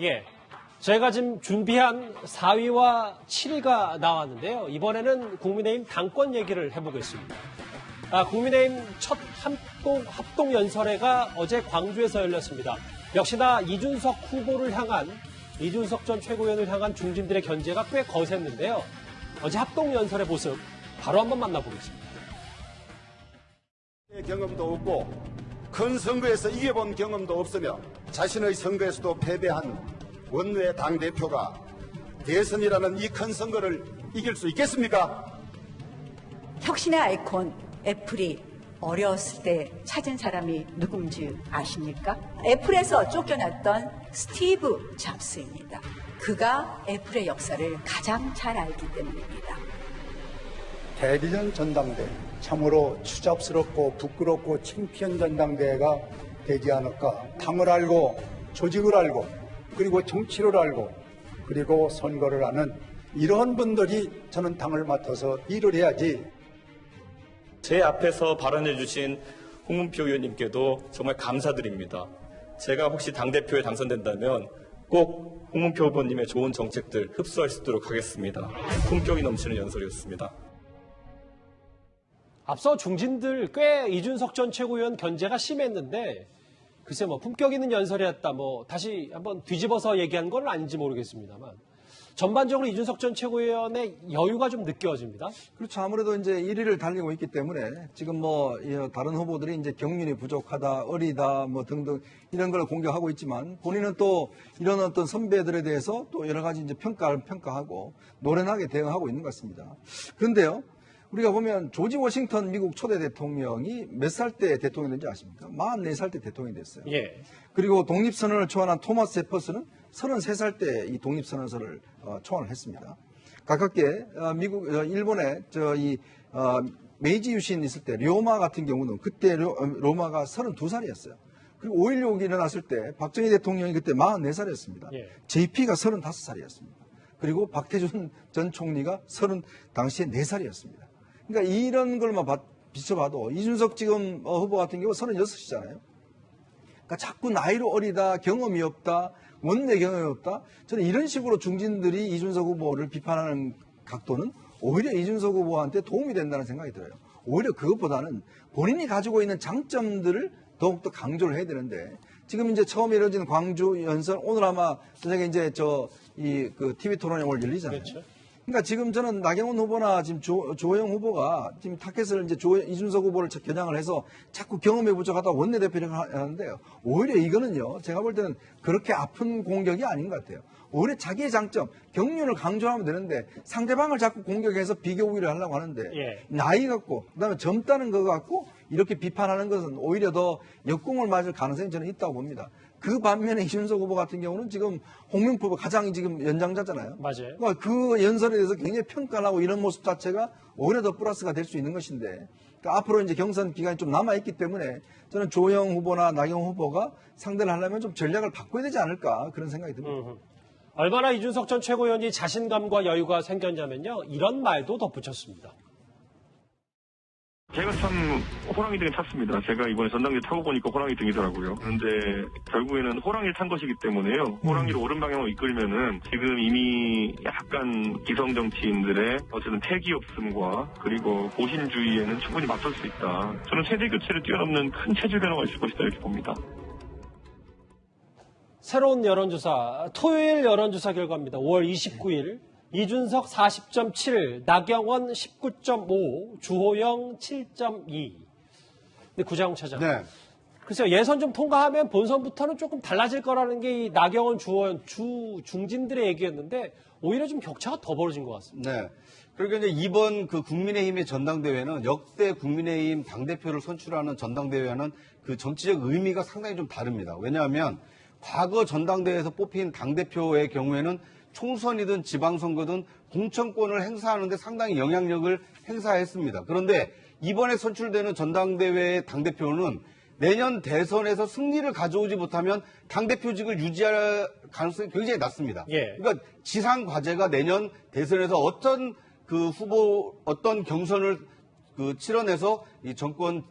예. 저희가 지금 준비한 4위와 7위가 나왔는데요. 이번에는 국민의힘 당권 얘기를 해보겠습니다. 국민의힘 첫 합동 연설회가 어제 광주에서 열렸습니다. 역시나 이준석 전 최고위원을 향한 중진들의 견제가 꽤 거셌는데요. 어제 합동 연설의 모습 바로 한번 만나보겠습니다. 경험도 없고 큰 선거에서 이겨본 경험도 없으며 자신의 선거에서도 패배한 원외 당대표가 대선이라는 이 큰 선거를 이길 수 있겠습니까? 혁신의 아이콘 애플이 어려웠을 때 찾은 사람이 누군지 아십니까? 애플에서 쫓겨났던 스티브 잡스입니다. 그가 애플의 역사를 가장 잘 알기 때문입니다. 대리전 전당대, 참으로 추잡스럽고 부끄럽고 창피한 전당대회가 되지 않을까. 당을 알고 조직을 알고 그리고 정치를 알고 그리고 선거를 하는 이런 분들이 저는 당을 맡아서 일을 해야지. 제 앞에서 발언해 주신 홍문표 의원님께도 정말 감사드립니다. 제가 혹시 당대표에 당선된다면 꼭 홍문표 후보님의 좋은 정책들 흡수할 수 있도록 하겠습니다. 품격이 넘치는 연설이었습니다. 앞서 중진들 꽤 이준석 전 최고위원 견제가 심했는데 글쎄 품격 있는 연설이었다 다시 한번 뒤집어서 얘기한 건 아닌지 모르겠습니다만 전반적으로 이준석 전 최고위원의 여유가 좀 느껴집니다. 그렇죠. 아무래도 이제 1위를 달리고 있기 때문에 지금 다른 후보들이 이제 경륜이 부족하다, 어리다 등등 이런 걸 공격하고 있지만 본인은 또 이런 어떤 선배들에 대해서 또 여러 가지 이제 평가하고 노련하게 대응하고 있는 것 같습니다. 그런데요. 우리가 보면 조지 워싱턴 미국 초대 대통령이 몇 살 때 대통령이 된지 아십니까? 44살 때 대통령이 됐어요. 예. 그리고 독립선언을 초안한 토마스 제퍼슨은 33살 때 이 독립선언서를 초안을 했습니다. 가깝게 일본의 메이지 유신 있을 때 료마 같은 경우는 그때 로마가 32살이었어요. 그리고 5.16이 일어났을 때 박정희 대통령이 그때 44살이었습니다. 예. JP가 35살이었습니다. 그리고 박태준 전 총리가 당시에 4살이었습니다. 그러니까 이런 걸만 비춰봐도 이준석 지금 후보 같은 경우 36이잖아요. 그러니까 자꾸 나이로 어리다, 경험이 없다, 원내 경험이 없다. 저는 이런 식으로 중진들이 이준석 후보를 비판하는 각도는 오히려 이준석 후보한테 도움이 된다는 생각이 들어요. 오히려 그것보다는 본인이 가지고 있는 장점들을 더욱더 강조를 해야 되는데 지금 이제 처음 이루어진 광주 연설 오늘 아마 저녁에 이제 TV 토론이 오늘 열리잖아요. 그렇죠. 그러니까 지금 저는 나경원 후보나 지금 조호영 후보가 지금 타켓을 이제 이준석 후보를 겨냥을 해서 자꾸 경험이 부족하다 원내대표를 하는데요. 오히려 이거는요, 제가 볼 때는 그렇게 아픈 공격이 아닌 것 같아요. 오히려 자기의 장점, 경륜을 강조하면 되는데 상대방을 자꾸 공격해서 비교 우위를 하려고 하는데 예. 나이 같고 그다음에 젊다는 거 같고 이렇게 비판하는 것은 오히려 더 역공을 맞을 가능성이 저는 있다고 봅니다. 그 반면에 이준석 후보 같은 경우는 지금 홍명표 후보 가장 지금 연장자잖아요. 맞아요. 그러니까 그 연설에 대해서 굉장히 평가를 하고 이런 모습 자체가 오히려 더 플러스가 될 수 있는 것인데 그러니까 앞으로 이제 경선 기간이 좀 남아있기 때문에 저는 조영 후보나 나경원 후보가 상대를 하려면 좀 전략을 바꿔야 되지 않을까 그런 생각이 듭니다. 얼마나 이준석 전 최고위원이 자신감과 여유가 생겼냐면요. 이런 말도 덧붙였습니다. 제가 참 호랑이 등에 탔습니다. 제가 이번에 전당대 타고 보니까 호랑이 등이더라고요. 그런데 결국에는 호랑이를 탄 것이기 때문에요. 호랑이를 옳은 방향으로 이끌면은 지금 이미 약간 기성 정치인들의 어쨌든 패기 없음과 그리고 보신주의에는 충분히 맞설 수 있다. 저는 세대 교체를 뛰어넘는 큰 체질 변화가 있을 것이다 이렇게 봅니다. 새로운 여론조사, 토요일 여론조사 결과입니다. 5월 29일. 이준석 40.7, 나경원 19.5, 주호영 7.2. 근데 구자용 차장. 네. 글쎄요, 예선 좀 통과하면 본선부터는 조금 달라질 거라는 게 이 나경원, 주호영, 중진들의 얘기였는데 오히려 좀 격차가 더 벌어진 것 같습니다. 네. 그러니까 이제 이번 그 국민의힘의 전당대회는 역대 국민의힘 당대표를 선출하는 전당대회와는 그 정치적 의미가 상당히 좀 다릅니다. 왜냐하면 과거 전당대회에서 뽑힌 당대표의 경우에는 총선이든 지방선거든 공천권을 행사하는데 상당히 영향력을 행사했습니다. 그런데 이번에 선출되는 전당대회의 당대표는 내년 대선에서 승리를 가져오지 못하면 당대표직을 유지할 가능성이 굉장히 낮습니다. 예. 그러니까 지상 과제가 내년 대선에서 어떤 경선을 치러내서 이 정권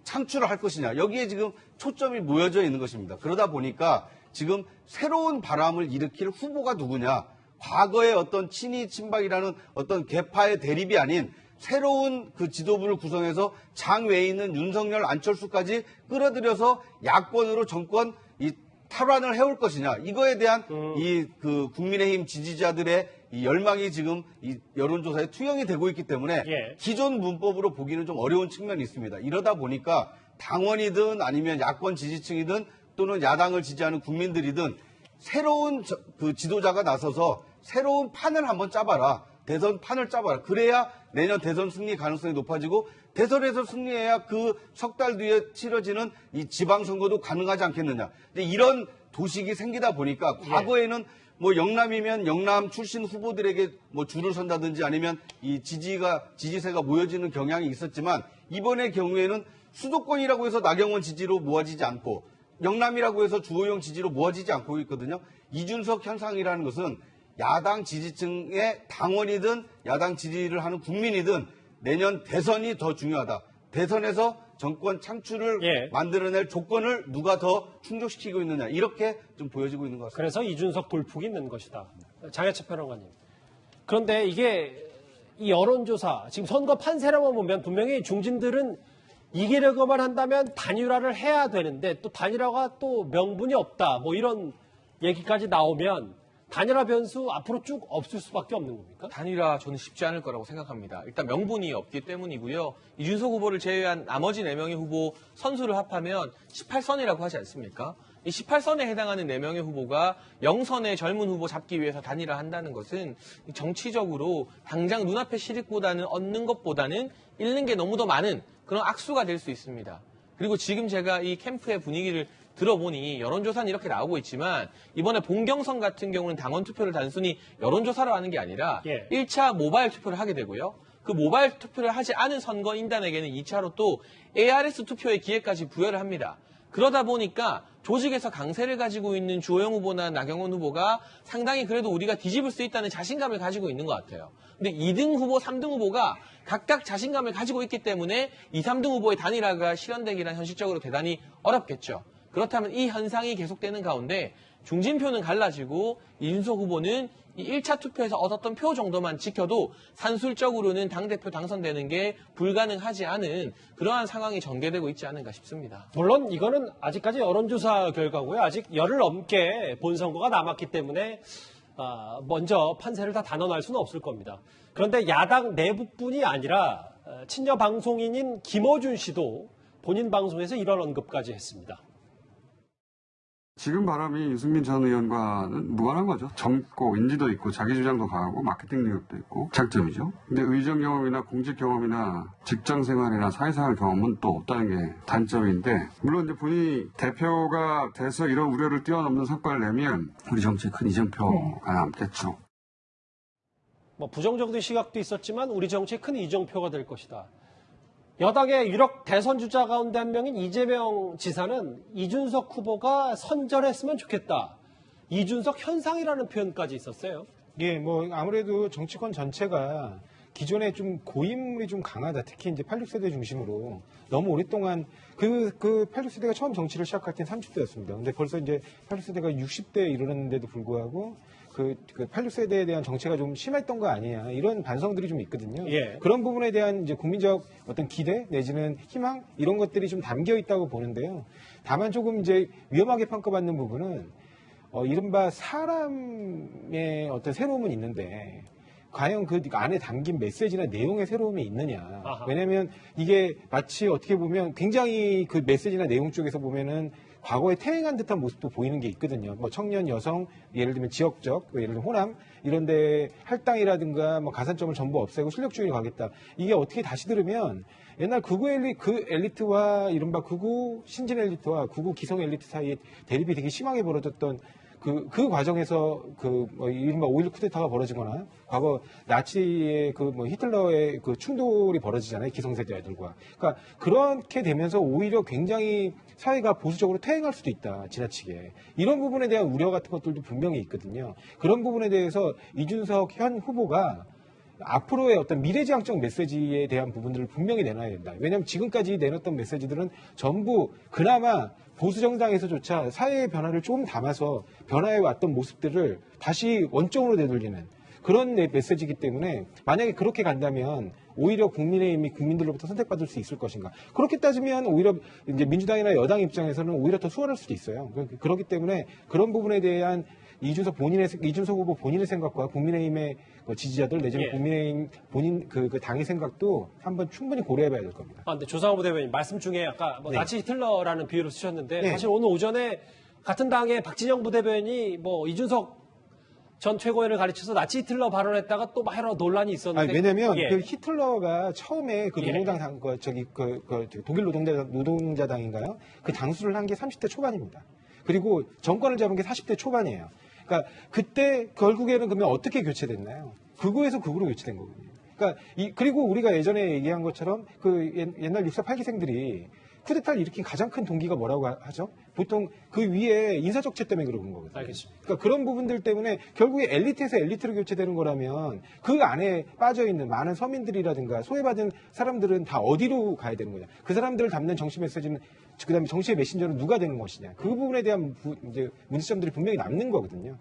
창출을 할 것이냐. 여기에 지금 초점이 모여져 있는 것입니다. 그러다 보니까 지금 새로운 바람을 일으킬 후보가 누구냐. 과거의 어떤 친이 친박이라는 어떤 계파의 대립이 아닌 새로운 그 지도부를 구성해서 장외에 있는 윤석열, 안철수까지 끌어들여서 야권으로 정권 이 탈환을 해올 것이냐. 이거에 대한 이 그 국민의힘 지지자들의 이 열망이 지금 이 여론조사에 투영이 되고 있기 때문에 예. 기존 문법으로 보기는 좀 어려운 측면이 있습니다. 이러다 보니까 당원이든 아니면 야권 지지층이든 또는 야당을 지지하는 국민들이든 새로운 그 지도자가 나서서 새로운 판을 한번 짜봐라. 대선 판을 짜봐라. 그래야 내년 대선 승리 가능성이 높아지고 대선에서 승리해야 그 석 달 뒤에 치러지는 이 지방선거도 가능하지 않겠느냐. 근데 이런 도식이 생기다 보니까 과거에는 뭐 영남이면 영남 출신 후보들에게 뭐 줄을 선다든지 아니면 이 지지세가 모여지는 경향이 있었지만 이번의 경우에는 수도권이라고 해서 나경원 지지로 모아지지 않고 영남이라고 해서 주호영 지지로 모아지지 않고 있거든요. 이준석 현상이라는 것은 야당 지지층의 당원이든 야당 지지를 하는 국민이든 내년 대선이 더 중요하다. 대선에서 정권 창출을 만들어낼 조건을 누가 더 충족시키고 있느냐. 이렇게 좀 보여지고 있는 것 같습니다. 그래서 이준석 불폭이 있는 것이다. 장혜철 평론가님. 그런데 이게 이 여론조사, 지금 선거 판세라만 보면 분명히 중진들은 이기려고만 한다면 단일화를 해야 되는데 또 단일화가 또 명분이 없다. 뭐 이런 얘기까지 나오면 단일화 변수 앞으로 쭉 없을 수밖에 없는 겁니까? 단일화 저는 쉽지 않을 거라고 생각합니다. 일단 명분이 없기 때문이고요. 이준석 후보를 제외한 나머지 4명의 후보 선수를 합하면 18선이라고 하지 않습니까? 이 18선에 해당하는 4명의 후보가 0선의 젊은 후보 잡기 위해서 단일화 한다는 것은 정치적으로 당장 눈앞의 실익보다는 얻는 것보다는 잃는 게 너무 더 많은 그런 악수가 될 수 있습니다. 그리고 지금 제가 이 캠프의 분위기를 들어보니 여론조사는 이렇게 나오고 있지만 이번에 본경선 같은 경우는 당원 투표를 단순히 여론조사로 하는 게 아니라 1차 모바일 투표를 하게 되고요. 그 모바일 투표를 하지 않은 선거인단에게는 2차로 또 ARS 투표의 기회까지 부여를 합니다. 그러다 보니까 조직에서 강세를 가지고 있는 주호영 후보나 나경원 후보가 상당히 그래도 우리가 뒤집을 수 있다는 자신감을 가지고 있는 것 같아요. 근데 2등 후보, 3등 후보가 각각 자신감을 가지고 있기 때문에 2, 3등 후보의 단일화가 실현되기란 현실적으로 대단히 어렵겠죠. 그렇다면 이 현상이 계속되는 가운데 중진표는 갈라지고 이준석 후보는 이 1차 투표에서 얻었던 표 정도만 지켜도 산술적으로는 당대표 당선되는 게 불가능하지 않은 그러한 상황이 전개되고 있지 않은가 싶습니다. 물론 이거는 아직까지 여론조사 결과고요. 아직 열흘 넘게 본선거가 남았기 때문에 먼저 판세를 다 단언할 수는 없을 겁니다. 그런데 야당 내부뿐이 아니라 친여 방송인인 김어준 씨도 본인 방송에서 이런 언급까지 했습니다. 지금 바람이 유승민 전 의원과는 무관한 거죠. 젊고 인지도 있고 자기 주장도 강하고 마케팅 능력도 있고 장점이죠. 근데 의정 경험이나 공직 경험이나 직장 생활이나 사회생활 경험은 또 없다는 게 단점인데 물론 이제 본인이 대표가 돼서 이런 우려를 뛰어넘는 성과를 내면 우리 정치에 큰 이정표가 남겠죠. 뭐 부정적인 시각도 있었지만 우리 정치에 큰 이정표가 될 것이다. 여당의 유력 대선 주자 가운데 한 명인 이재명 지사는 이준석 후보가 선전했으면 좋겠다. 이준석 현상이라는 표현까지 있었어요. 예, 뭐 아무래도 정치권 전체가 기존에 좀 고인물이 좀 강하다. 특히 이제 86세대 중심으로 너무 오랫동안 그 86세대가 처음 정치를 시작할 땐 30대였습니다. 근데 벌써 이제 86세대가 60대에 이르렀는데도 불구하고 그 86세대에 대한 정체가 좀 심했던 거 아니냐 이런 반성들이 좀 있거든요. 그런 부분에 대한 이제 국민적 어떤 기대 내지는 희망 이런 것들이 좀 담겨 있다고 보는데요. 다만 조금 이제 위험하게 평가받는 부분은 이른바 사람의 어떤 새로움은 있는데 과연 그 안에 담긴 메시지나 내용의 새로움이 있느냐. 왜냐하면 이게 마치 어떻게 보면 굉장히 그 메시지나 내용 쪽에서 보면은 과거에 퇴행한 듯한 모습도 보이는 게 있거든요. 뭐 청년, 여성, 예를 들면 지역적, 예를 들면 호남 이런데 할당이라든가 뭐 가산점을 전부 없애고 실력주의로 가겠다. 이게 어떻게 다시 들으면 옛날 극우 엘리트와 이른바 극우 신진 엘리트와 극우 기성 엘리트 사이에 대립이 되게 심하게 벌어졌던 그 과정에서 이른바 5.16 쿠데타가 벌어지거나 과거 나치의 히틀러의 그 충돌이 벌어지잖아요. 기성세대들과. 그러니까 그렇게 되면서 오히려 굉장히 사회가 보수적으로 퇴행할 수도 있다. 지나치게. 이런 부분에 대한 우려 같은 것들도 분명히 있거든요. 그런 부분에 대해서 이준석 현 후보가 앞으로의 어떤 미래지향적 메시지에 대한 부분들을 분명히 내놔야 된다. 왜냐하면 지금까지 내놨던 메시지들은 전부 그나마 보수 정당에서조차 사회의 변화를 조금 담아서 변화해 왔던 모습들을 다시 원점으로 되돌리는 그런 메시지이기 때문에 만약에 그렇게 간다면 오히려 국민의힘이 국민들로부터 선택받을 수 있을 것인가. 그렇게 따지면 오히려 이제 민주당이나 여당 입장에서는 오히려 더 수월할 수도 있어요. 그렇기 때문에 그런 부분에 대한 이준석 후보 본인의 생각과 국민의힘의 지지자들 내지는 예. 국민의힘 본인 그 당의 생각도 한번 충분히 고려해봐야 될 겁니다. 근데 조상호 부대변인 말씀 중에 아까 뭐 네. 나치 히틀러라는 비유를 쓰셨는데 네. 사실 오늘 오전에 같은 당의 박진영 부대변인이 뭐 이준석 전 최고위원을 가르쳐서 나치 히틀러 발언했다가 또 막 여러 논란이 있었는데. 왜냐면 예. 그 히틀러가 처음에 그 예. 노동당 독일 노동자당인가요? 그 당수를 한 게 30대 초반입니다. 그리고 정권을 잡은 게 40대 초반이에요. 그러니까 그때 결국에는 그러면 어떻게 교체됐나요? 극우에서 극우로 교체된 거거든요. 그러니까 그리고 우리가 예전에 얘기한 것처럼 그 옛날 6사 8기생들이 쿠데타를 일으킨 가장 큰 동기가 뭐라고 하죠? 보통 그 위에 인사적체 때문에 그런 거거든요. 알겠습니다. 그러니까 그런 부분들 때문에 결국에 엘리트에서 엘리트로 교체되는 거라면 그 안에 빠져있는 많은 서민들이라든가 소외받은 사람들은 다 어디로 가야 되는 거냐. 그 사람들을 담는 정치 메시지는 그다음에 정치의 메신저는 누가 되는 것이냐. 그 부분에 대한 이제 문제점들이 분명히 남는 거거든요.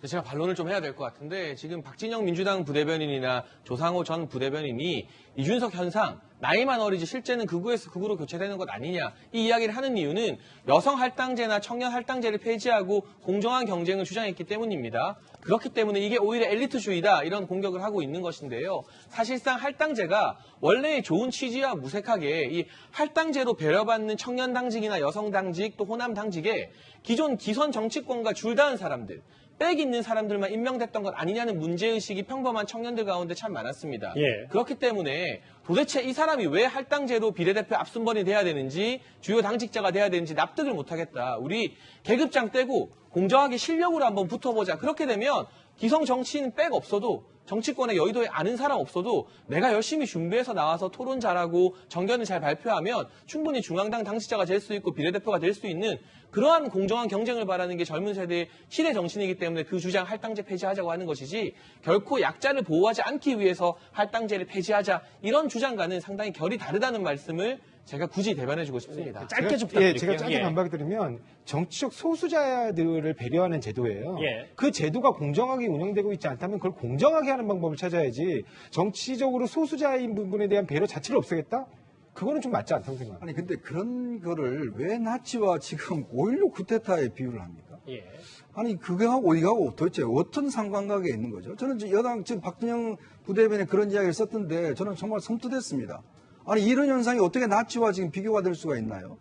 제가 반론을 좀 해야 될 것 같은데 지금 박진영 민주당 부대변인이나 조상호 전 부대변인이 이준석 현상 나이만 어리지 실제는 극우에서 극우로 교체되는 것 아니냐 이 이야기를 하는 이유는 여성 할당제나 청년 할당제를 폐지하고 공정한 경쟁을 주장했기 때문입니다. 그렇기 때문에 이게 오히려 엘리트주의다 이런 공격을 하고 있는 것인데요. 사실상 할당제가 원래의 좋은 취지와 무색하게 이 할당제로 배려받는 청년 당직이나 여성 당직 또 호남 당직에 기존 기선 정치권과 줄다은 사람들 빽 있는 사람들만 임명됐던 것 아니냐는 문제의식이 평범한 청년들 가운데 참 많았습니다. 예. 그렇기 때문에 도대체 이 사람이 왜 할당제로 비례대표 앞순번이 돼야 되는지 주요 당직자가 돼야 되는지 납득을 못하겠다. 우리 계급장 떼고 공정하게 실력으로 한번 붙어보자. 그렇게 되면 기성 정치인 빽 없어도 정치권에 여의도에 아는 사람 없어도 내가 열심히 준비해서 나와서 토론 잘하고 정견을 잘 발표하면 충분히 중앙당 당직자가 될 수 있고 비례대표가 될 수 있는 그러한 공정한 경쟁을 바라는 게 젊은 세대의 시대 정신이기 때문에 그 주장 할당제 폐지하자고 하는 것이지 결코 약자를 보호하지 않기 위해서 할당제를 폐지하자 이런 주장과는 상당히 결이 다르다는 말씀을 제가 굳이 대변해주고 싶습니다. 짧게 좀 부탁드릴게요. 제가 짧게 반박을 드리면 정치적 소수자들을 배려하는 제도예요. 예. 그 제도가 공정하게 운영되고 있지 않다면 그걸 공정하게 하는 방법을 찾아야지 정치적으로 소수자인 부분에 대한 배려 자체를 없애겠다? 그거는 좀 맞지 않다고 생각합니다. 아니 근데 그런 거를 왜 나치와 지금 5.16 쿠데타에 비유를 합니까? 예. 아니 그거하고 어디가고 도대체 어떤 상관관계에 있는 거죠? 저는 여당 지금 박진영 부대변인이 그런 이야기를 썼던데 저는 정말 섬뜩했습니다. 아니 이런 현상이 어떻게 나치와 지금 비교가 될 수가 있나요?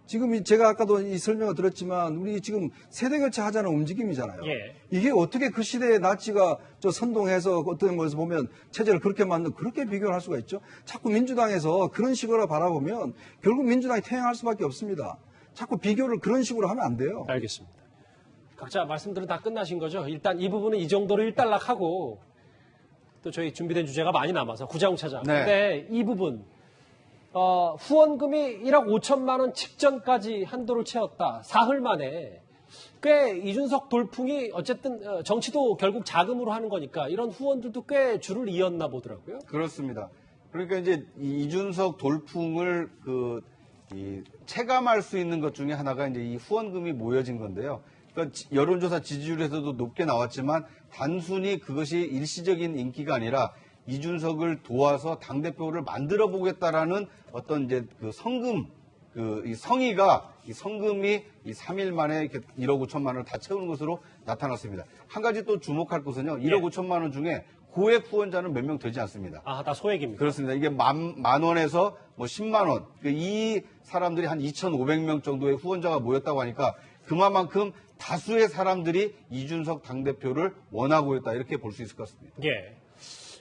지금 제가 아까도 이 설명을 들었지만 우리 지금 세대 교체 하자는 움직임이잖아요. 예. 이게 어떻게 그 시대에 나치가 선동해서 어떤 것에서 보면 체제를 그렇게 만든 그렇게 비교를 할 수가 있죠? 자꾸 민주당에서 그런 식으로 바라보면 결국 민주당이 퇴행할 수밖에 없습니다. 자꾸 비교를 그런 식으로 하면 안 돼요. 알겠습니다. 각자 말씀들은 다 끝나신 거죠? 일단 이 부분은 이 정도로 일단락하고 또 저희 준비된 주제가 많이 남아서 구자웅 차장. 네. 근데 이 부분 후원금이 1억 5천만 원 직전까지 한도를 채웠다. 사흘 만에 꽤 이준석 돌풍이 어쨌든 정치도 결국 자금으로 하는 거니까 이런 후원들도 꽤 줄을 이었나 보더라고요. 그렇습니다. 그러니까 이제 이 이준석 돌풍을 체감할 수 있는 것 중에 하나가 이제 이 후원금이 모여진 건데요. 그러니까 여론조사 지지율에서도 높게 나왔지만 단순히 그것이 일시적인 인기가 아니라 이준석을 도와서 당대표를 만들어 보겠다라는 어떤 이제 그 성금, 이 성의가, 이 성금이 이 3일 만에 이렇게 1억 5천만 원을 다 채우는 것으로 나타났습니다. 한 가지 또 주목할 것은요, 1억 5천만 원 중에 고액 후원자는 몇 명 되지 않습니다. 아, 다 소액입니다. 그렇습니다. 이게 만 원에서 뭐 10만 원. 이 사람들이 한 2,500명 정도의 후원자가 모였다고 하니까 그만큼 다수의 사람들이 이준석 당대표를 원하고 있다. 이렇게 볼 수 있을 것 같습니다. 예.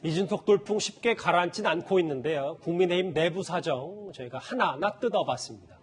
이준석 돌풍 쉽게 가라앉진 않고 있는데요. 국민의힘 내부 사정 저희가 하나하나 뜯어봤습니다.